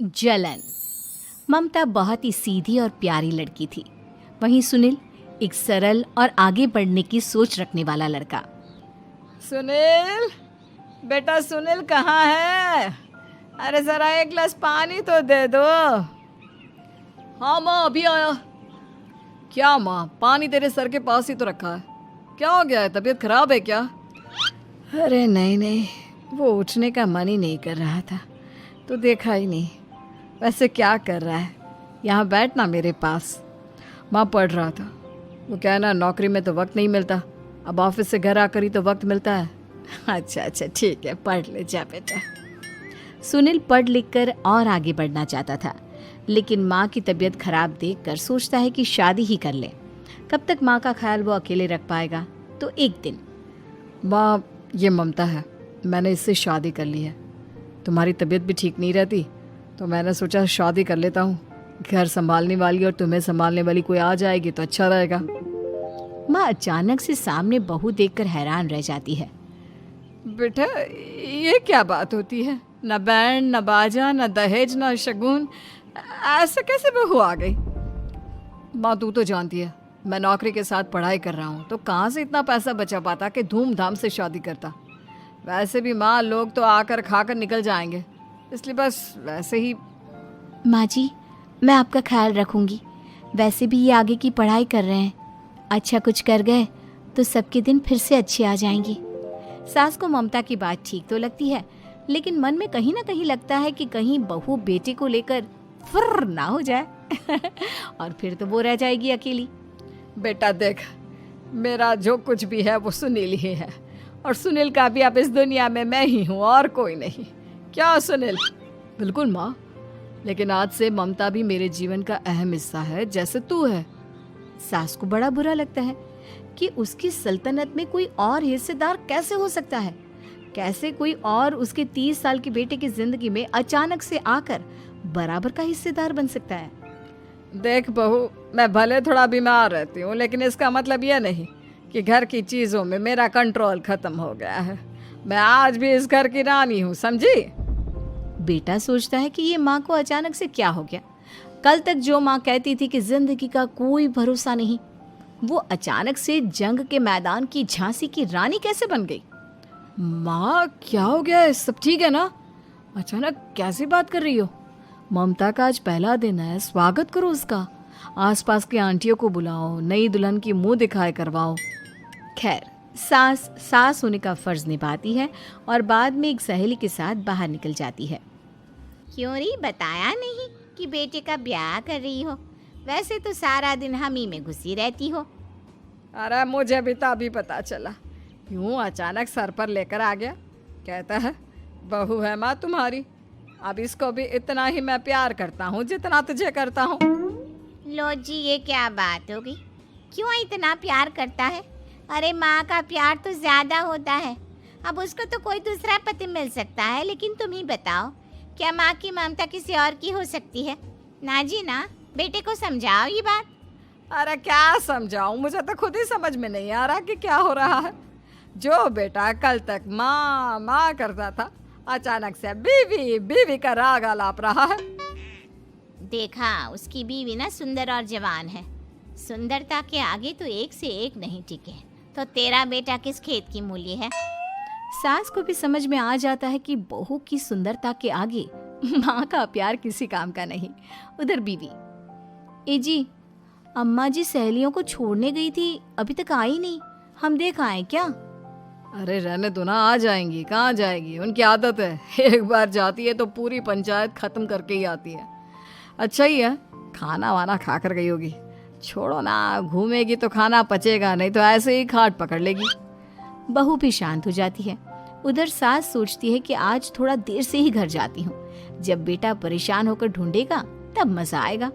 जलन। ममता बहुत ही सीधी और प्यारी लड़की थी। वहीं सुनील एक सरल और आगे बढ़ने की सोच रखने वाला लड़का। सुनील, बेटा सुनील कहाँ है? अरे जरा एक गिलास पानी तो दे दो। हाँ माँ, अभी आया। क्या माँ, पानी तेरे सर के पास ही तो रखा है। क्या हो गया है, तबीयत खराब है क्या? अरे नहीं नहीं, वो उठने का मन ही नहीं कर रहा था तो देखा ही नहीं। वैसे क्या कर रहा है? यहाँ बैठना मेरे पास। माँ पढ़ रहा था। वो क्या है ना, नौकरी में तो वक्त नहीं मिलता, अब ऑफिस से घर आकर ही तो वक्त मिलता है। अच्छा अच्छा ठीक है, पढ़ ले जा बेटा। सुनील पढ़ लिख कर और आगे बढ़ना चाहता था, लेकिन माँ की तबीयत खराब देखकर सोचता है कि शादी ही कर ले। कब तक माँ का ख्याल वो अकेले रख पाएगा। तो एक दिन, माँ ये ममता है, मैंने इससे शादी कर ली है। तुम्हारी तबीयत भी ठीक नहीं रहती तो मैंने सोचा शादी कर लेता हूँ। घर संभालने वाली और तुम्हें संभालने वाली कोई आ जाएगी तो अच्छा रहेगा। माँ अचानक से सामने बहू देखकर हैरान रह जाती है। बेटा ये क्या बात होती है? न बैंड, न बाजा, न दहेज, न शगुन, ऐसे कैसे बहू आ गई? माँ तू तो जानती है मैं नौकरी के साथ पढ़ाई कर रहा हूँ, तो कहाँ से इतना पैसा बचा पाता कि धूमधाम से शादी करता। वैसे भी माँ, लोग तो आकर खाकर निकल जाएंगे, इसलिए बस वैसे ही। माँ जी, मैं आपका ख्याल रखूंगी। वैसे भी ये आगे की पढ़ाई कर रहे हैं, अच्छा कुछ कर गए तो सबके दिन फिर से अच्छे आ जाएंगे। सास को ममता की बात ठीक तो लगती है, लेकिन मन में कहीं ना कहीं लगता है कि कहीं बहू बेटे को लेकर फुर्र ना हो जाए और फिर तो वो रह जाएगी अकेली। बेटा देख, मेरा जो कुछ भी है वो सुनील ही है, और सुनील का भी अब इस दुनिया में मैं ही हूँ और कोई नहीं। क्या सुनील? बिल्कुल माँ, लेकिन आज से ममता भी मेरे जीवन का अहम हिस्सा है, जैसे तू है। सास को बड़ा बुरा लगता है कि उसकी सल्तनत में कोई और हिस्सेदार कैसे हो सकता है। कैसे कोई और उसके 30 साल के बेटे की जिंदगी में अचानक से आकर बराबर का हिस्सेदार बन सकता है। देख बहू, मैं भले थोड़ा बीमार रहती हूँ, लेकिन इसका मतलब यह नहीं कि घर की चीज़ों में मेरा कंट्रोल खत्म हो गया है। मैं आज भी इस घर की रानी हूँ, समझी? बेटा सोचता है कि ये माँ को अचानक से क्या हो गया। कल तक जो माँ कहती थी कि जिंदगी का कोई भरोसा नहीं, वो अचानक से जंग के मैदान की झांसी की रानी कैसे बन गई। माँ क्या हो गया है? सब ठीक है ना? अचानक कैसी बात कर रही हो? ममता का आज पहला दिन है, स्वागत करो उसका। आसपास की आंटियों को बुलाओ, नई दुल्हन की मुंह दिखाए करवाओ। खैर, सास होने का फर्ज निभाती है और बाद में एक सहेली के साथ बाहर निकल जाती है। क्यों री, बताया नहीं कि बेटे का ब्याह कर रही हो? वैसे तो सारा दिन हम ही में घुसी रहती हो। अरे मुझे भी तो अभी पता चला, यूं अचानक सर पर लेकर आ गया। कहता है बहू है माँ तुम्हारी, अब इसको भी इतना ही मैं प्यार करता हूँ जितना तुझे करता हूँ। लो जी, ये क्या बात होगी? क्यों इतना प्यार करता है? अरे माँ का प्यार तो ज्यादा होता है। अब उसको तो कोई दूसरा पति मिल सकता है, लेकिन तुम ही बताओ, क्या माँ की ममता किसी और की हो सकती है? ना जी ना, बेटे को समझाओ ये बात। अरे क्या समझाऊं, मुझे तो खुद ही समझ में नहीं आ रहा कि क्या हो रहा है। जो बेटा कल तक माँ माँ करता था, अचानक से बीवी बीवी का राग आलाप रहा है। देखा, उसकी बीवी ना सुंदर और जवान है। सुंदरता के आगे तो एक से एक नहीं टिके, तो तेरा बेटा किस खेत की मूली है? सास को भी समझ में आ जाता है कि बहू की सुंदरता के आगे माँ का प्यार किसी काम का नहीं। उधर बीवी, ए जी, अम्मा जी सहेलियों को छोड़ने गई थी, अभी तक आई नहीं, हम देख आए क्या? अरे रहने दो ना, आ जाएंगी। कहाँ जाएगी, उनकी आदत है, एक बार जाती है तो पूरी पंचायत खत्म करके ही आती है। अच्छा ही है, खाना वाना खा कर गई होगी। छोड़ो ना, घूमेगी तो खाना पचेगा, नहीं तो ऐसे ही खाट पकड़ लेगी। बहू भी शांत हो जाती है। उधर सास सोचती है कि आज थोड़ा देर से ही घर जाती हूँ, जब बेटा परेशान होकर ढूंढेगा तब मजा आएगा।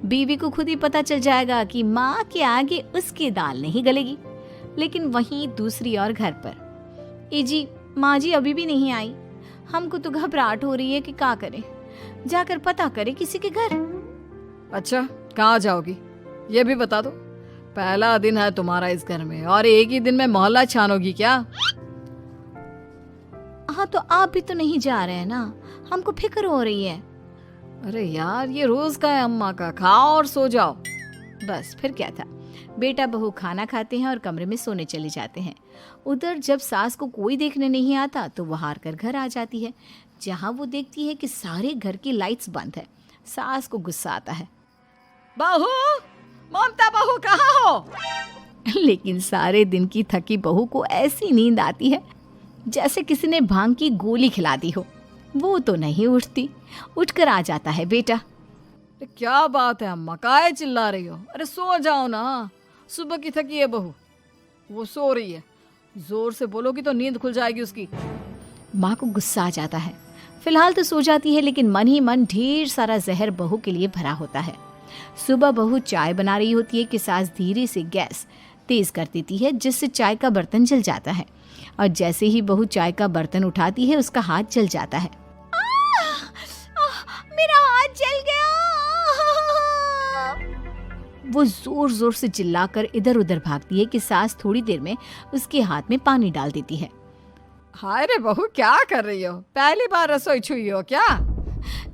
बीवी को खुद ही पता चल जाएगा कि माँ के आगे उसकी दाल नहीं गलेगी। लेकिन वहीं दूसरी ओर घर पर, ए जी, माँ जी अभी भी नहीं आई, हमको तो घबराहट हो रही है कि क्या करें, जाकर पता करें किसी के घर। अच्छा, कहाँ जाओगी ये भी बता दो। पहला दिन है तुम्हारा इस घर में और एक ही दिन में मोहल्ला छानोगी क्या? हाँ, तो आप भी तो नहीं जा रहे हैं ना, हमको फिक्र हो रही है। अरे यार, ये रोज का है अम्मा का, खाओ और सो जाओ। बस फिर क्या था। बेटा बहू खाना खाते हैं और कमरे में सोने चले जाते हैं। उधर जब सास को कोई देखने नहीं आता तो वह हार कर घर आ जाती है, जहाँ वो देखती है कि सारे घर की लाइट्स बंद है। सास को गुस्सा आता है। बहू, ममता बहू कहाँ हो? लेकिन सारे दिन की थकी बहू को ऐसी नींद आती है जैसे किसी ने भांग की गोली खिला दी हो। वो तो नहीं उठती। उठकर आ जाता है बेटा। अरे क्या बात है अम्मा, काहे चिल्ला रही हो? अरे सो जाओ ना, सुबह की थकी है बहू, वो सो रही है। जोर से बोलोगी तो नींद खुल जाएगी उसकी। माँ को गुस्सा आ जाता है। फिलहाल तो सो जाती है, लेकिन मन ही मन ढेर सारा जहर बहू के लिए भरा होता है। सुबह बहू चाय बना रही होती है कि सास धीरे से गैस तेज कर देती है, जिससे चाय का बर्तन जल जाता है। और जैसे ही बहू चाय का बर्तन उठाती है, उसका हाथ जल जाता है। मेरा हाथ जल गया। वो जोर जोर से चिल्लाकर इधर उधर भागती है कि सास थोड़ी देर में उसके हाथ में पानी डाल देती है। हाय रे बहू, क्या कर रही हो? पहली बार रसोई छुई हो क्या?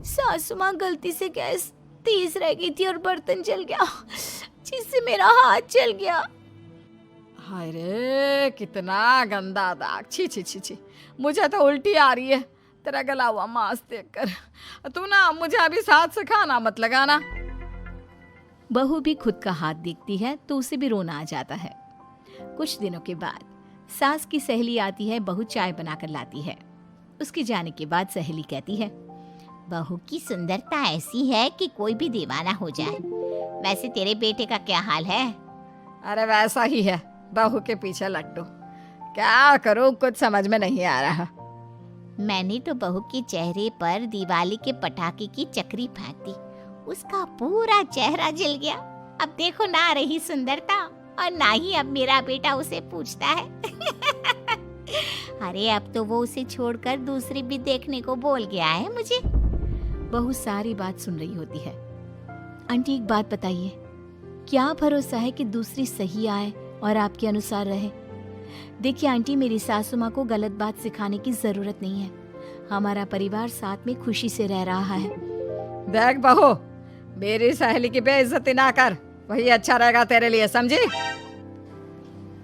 सासू माँ गलती से गैस तेज रह गई थी और बर्तन जल गया, जिससे मेरा हाथ जल गया। हाय रे, कितना गंदा दाग। छी छी छी छी, मुझे तो उल्टी आ रही है तेरा गला हुआ मांस देखकर। तू ना मुझे अभी साथ से खाना मत लगाना। बहू भी खुद का हाथ देखती है तो उसे भी रोना आ जाता है। कुछ दिनों के बाद सास की सहेली आती है। बहू चाय बनाकर लाती है। उसके जाने के बाद सहेली कहती है, बहू की सुंदरता ऐसी है कि कोई भी दीवाना हो जाए। वैसे तेरे बेटे का क्या हाल है? अरे वैसा ही है, बहू के पीछे लट्टू। क्या करूं, कुछ समझ में नहीं आ रहा। मैंने तो बहू के चेहरे पर दिवाली के पटाखे की चक्री फेंक दी, उसका पूरा चेहरा जल गया। अब देखो ना रही सुंदरता, और ना ही अब मेरा बेटा उसे पूछता है। अरे अब तो वो उसे छोड़कर दूसरी भी देखने को बोल गया है मुझे। बहू सारी बात सुन रही होती है। आंटी एक बात बताइए, क्या भरोसा है कि दूसरी सही आए और आपके अनुसार रहे? देखिए आंटी, मेरी सासू माँ को गलत बात सिखाने की जरूरत नहीं है। हमारा परिवार साथ में खुशी से रह रहा है। देख बहू, मेरी सहेली की बेइज्जती ना कर, वही अच्छा रहेगा तेरे लिए, समझी?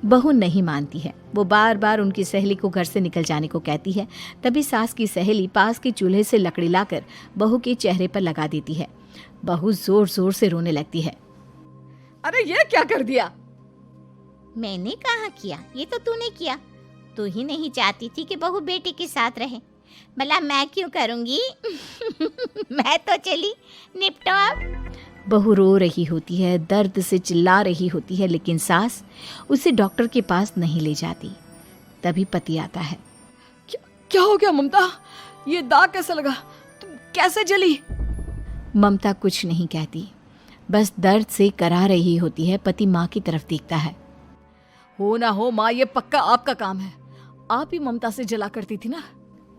बहू नहीं मानती है। वो बार बार उनकी सहेली को घर से निकल जाने को कहती है। तभी सास की सहेली पास के चूल्हे से लकड़ी लाकर बहू के चेहरे पर लगा देती है। बहू जोर जोर से रोने लगती है। अरे ये क्या कर दिया? मैंने कहाँ किया, ये तो तूने किया। तू ही नहीं चाहती थी कि बहू बेटे के साथ रहे, भला मैं क्यों करूँगी? मैं तो चली, निपटो अब। बहू रो रही होती है, दर्द से चिल्ला रही होती है, लेकिन सास उसे डॉक्टर के पास नहीं ले जाती। तभी पति आता है। क्या हो गया ममता? ये दाग कैसे लगा? तुम कैसे जली? ममता कुछ नहीं कहती, बस दर्द से करा रही होती है। पति माँ की तरफ देखता है। हो ना हो माँ, ये पक्का आपका काम है। आप ही ममता से जला करती थी ना।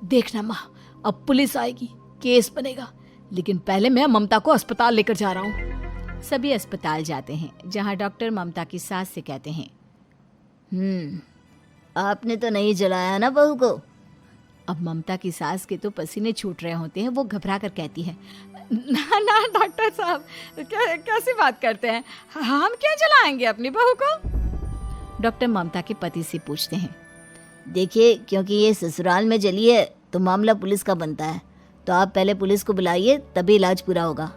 देखना माँ, अब पुलिस आएगी, केस बनेगा, लेकिन पहले मैं ममता को अस्पताल लेकर जा रहा हूँ। सभी अस्पताल जाते हैं, जहाँ डॉक्टर ममता की सास से कहते हैं, आपने तो नहीं जलाया ना बहू को? अब ममता की सास के तो पसीने छूट रहे होते हैं। वो घबरा कर कहती है, ना ना डॉक्टर साहब, कैसी बात करते हैं? हम क्या जलाएंगे अपनी बहू को? डॉक्टर ममता के पति से पूछते हैं। देखिए, क्योंकि ये ससुराल में जली है तो मामला पुलिस का बनता है, तो आप पहले पुलिस को बुलाइए, तभी इलाज पूरा होगा।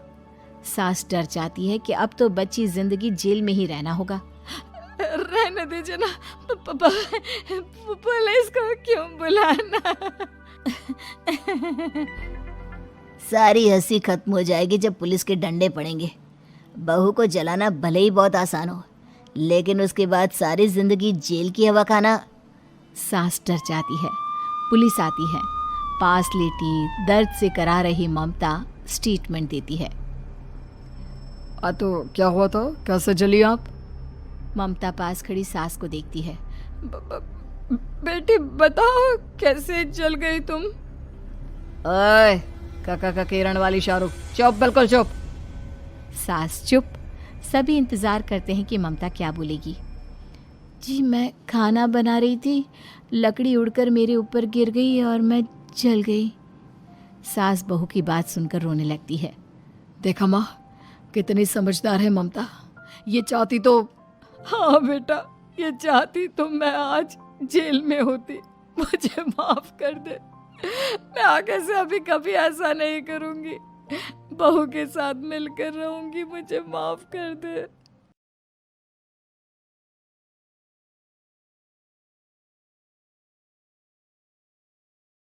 सास डर जाती है कि अब तो बच्ची जिंदगी जेल में ही रहना होगा। रहने दीजिए ना, पुलिस को क्यों बुलाना? सारी हंसी खत्म हो जाएगी जब पुलिस के डंडे पड़ेंगे। बहू को जलाना भले ही बहुत आसान हो, लेकिन उसके बाद सारी जिंदगी जेल की हवा खाना। सास डर जाती है। पुलिस आती है। पास लेटी दर्द से करा रही ममता स्टेटमेंट देती है। तो क्या हुआ था? कैसे जली आप? ममता पास खड़ी सास को देखती है। बेटी बताओ, कैसे जल गई तुम? ओए, काका का किरण वाली शाहरुख, चुप, बिल्कुल चुप। सास चुप। सभी इंतजार करते हैं कि ममता क्या बोलेगी। जी मैं खाना बना रही थी, लकड़ी उड़कर मेरे ऊपर गिर गई और मैं जल गई। सास बहू की बात सुनकर रोने लगती है। देखा माँ, कितनी समझदार है ममता। ये चाहती तो, हाँ बेटा, ये चाहती तो मैं आज जेल में होती। मुझे माफ कर दे, मैं आगे से अभी कभी ऐसा नहीं करूंगी। बहू के साथ मिलकर रहूंगी, मुझे माफ कर दे।